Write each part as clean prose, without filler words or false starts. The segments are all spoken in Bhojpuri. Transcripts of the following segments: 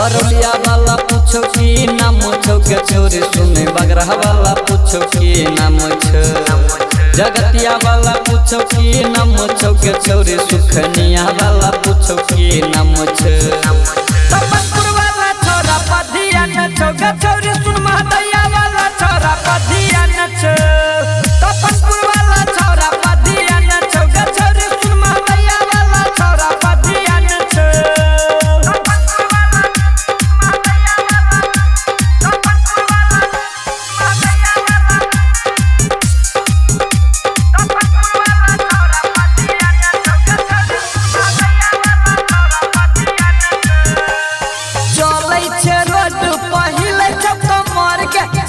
बरौलिया वाला पूछो की नाम छौ के छोरी सुने बगरा वाला पूछो की नाम छ जगतिया वाला पूछो की नाम छौ के छोरी सुखनिया वाला पूछो की नाम छ तपनपुर वाला छोरा पधिया न छौ के छोरी सुन महदैया वाला छोरा पधिया न छ तपनपुर वाला छोरा पधिया न छौ के छोरी सुन महदैया वाला छोरा पधिया न छ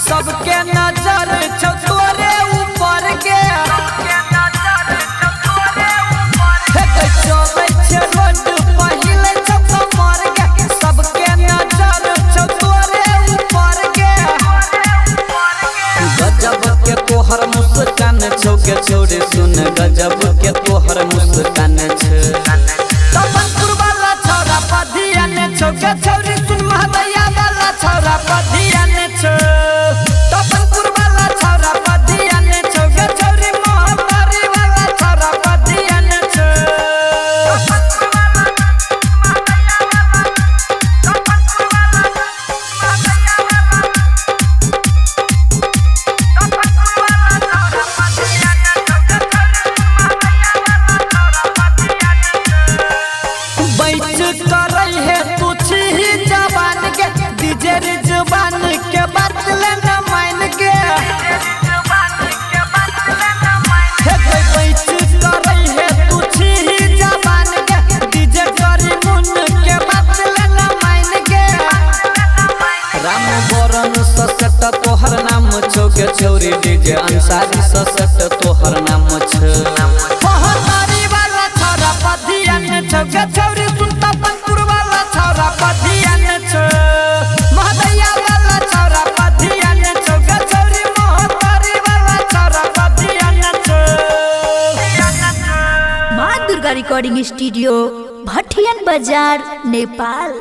सबके नजर छौ तोरे ऊपर के चले छे रोड पहिले छौ कमर के सबके नजर छौ तोरे ऊपर के गजब के तोहर मुस्कान छौ के छोरी सुन गजब के तोहर मुस्कान छ तपनपुर वाला छोरा पधिया ने छौ के छोरी सुन महदैया वाला छोरा पधिया ने छ जुबान के बदले न मान के बैठ करई है तू छी जवान के डीजे करी मुन के बदले न मान के राम बरन ससत तोहर नाम छौ के छोरी डीजे अंसारी ससत तोहर नाम छ पहतारी वाला छोरा पधिया ने छौ के छोरी सुन तपनपुर वाला छोरा पधिया ने छ रिकॉर्डिंग स्टूडियो भटियान बाजार नेपाल।